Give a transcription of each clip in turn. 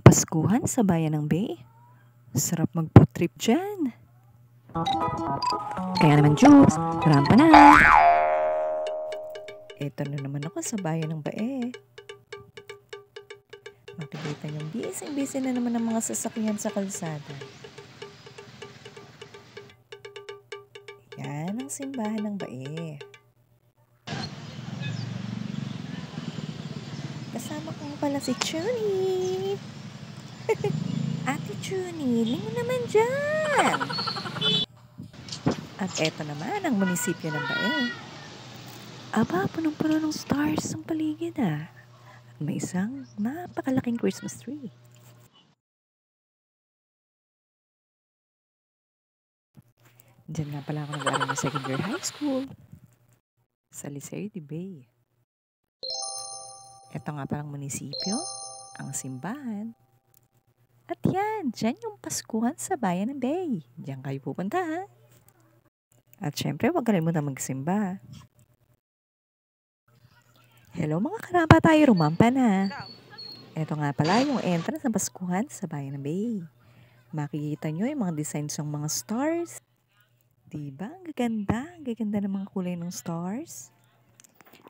Paskuhan sa bayan ng Bay. Sarap mag-food trip dyan. Kaya naman, Jubes, rampa na. Eto na naman ako sa bayan ng Bae. Makikita niyong busy na naman ang mga sasakyan sa kalsada. Yan ang simbahan ng Bae. Kasama ko pala si Chuni. Ate Chuni, lingo naman dyan. At eto naman ang munisipyo ng Bae. Aba, punong-puno ng stars ang paligid ah. At may isang napakalaking Christmas tree. Diyan nga pala ako nag-aaral ng second year high school. Sa Liceo de Bay. Ito nga palang munisipyo, ang simbahan. At yan, dyan yung Paskuhan sa bayan ng Bay. Diyan kayo pupunta ha. At syempre, huwag kalimutan magsimba. Hello mga karamba, tayo rumampa na. Ito nga pala yung entrance ng Paskuhan sa bayan ng Bay. Makikita nyo yung mga designs ng mga stars. Diba? Ang gaganda ng mga kulay ng stars.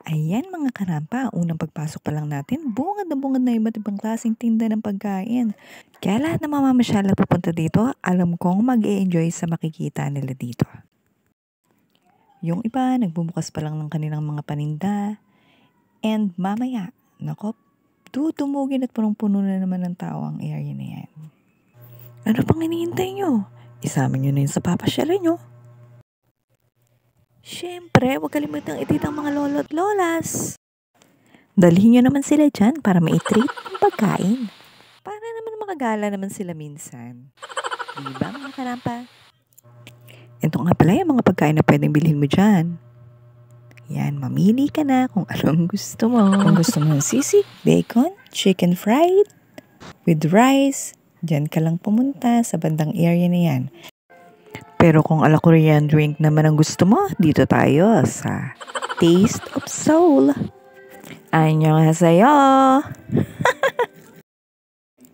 Ayan mga karampa, unang pagpasok pa lang natin, bungad na iba't ibang klaseng tinda ng pagkain. Kaya lahat ng mamamasyal na pupunta dito, alam kong mag-e-enjoy sa makikita nila dito. Yung iba, nagbubukas pa lang ng kanilang mga paninda. And mamaya, nako, tutumugin at punong-puno na naman ng tao ang area na yan. Ano pang hinihintay nyo? Isama nyo na yun sa papasyalan nyo. Siyempre, huwag kalimutang ititang mga lolo at lolas. Dalhin nyo naman sila dyan para ma-treat ng pagkain. Para naman makagala naman sila minsan. Diba mga karampa? Ito nga pala yung mga pagkain na pwedeng bilhin mo dyan. Yan, mamili ka na kung anong gusto mo. Kung gusto mo ng sisig, bacon, chicken fried, with rice, dyan ka lang pumunta sa bandang area na yan. Pero kung ala Korean drink naman ang gusto mo, dito tayo sa Taste of Seoul. Annyeonghaseyo!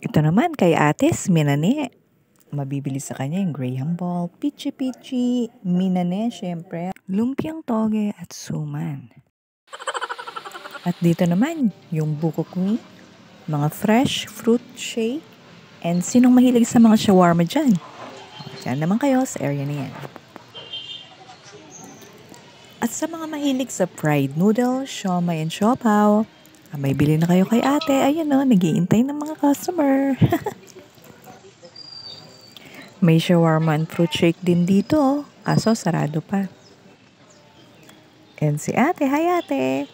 Ito naman kay Ate Minane. Mabibili sa kanya yung graham ball, pichi-pichi, minane syempre, lumpiang toge at suman. At dito naman yung buko queen, mga fresh fruit shake, and sinong mahilig sa mga shawarma dyan? Diyan naman kayo sa area na yan. At sa mga mahilig sa fried noodle, siomai and siopaw, may bili na kayo kay ate. Ayun o, nag-iintay ng mga customer. May shawarma and fruit shake din dito, kaso sarado pa. And si ate, hi ate!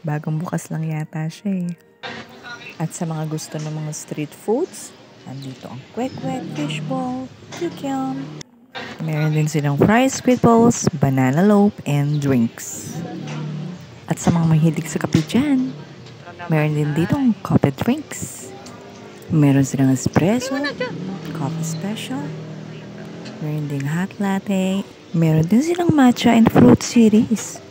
Bagong bukas lang yata siya eh. At sa mga gusto ng mga street foods, andito ang kwek-kwek, fishball, kikiam. Meron din silang fries, squid balls, banana loaf, and drinks. At sa mga mahilig sa kape dyan, meron din dito ang coffee drinks. Meron silang espresso, coffee special, meron din hot latte, meron din silang matcha and fruit series.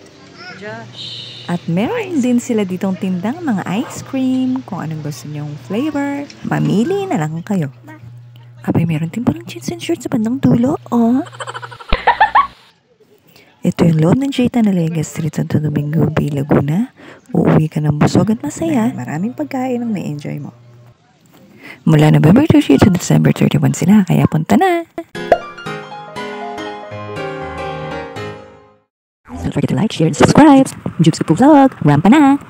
At meron din sila ditong tindang mga ice cream, kung anong gusto nyong flavor, mamili na lang kayo. Abay, meron din parang jeans and shorts sa bandang dulo, oh. Ito yung loob ng Jita Nalega Street, Santo Domingo Bay, Laguna. Uuwi ka ng busog at masaya. Maraming pagkain ang na-enjoy mo. Mula November 30 to December 31 sila, kaya punta na! Don't forget to like, share, and subscribe! Jubes Vlog, rampa na!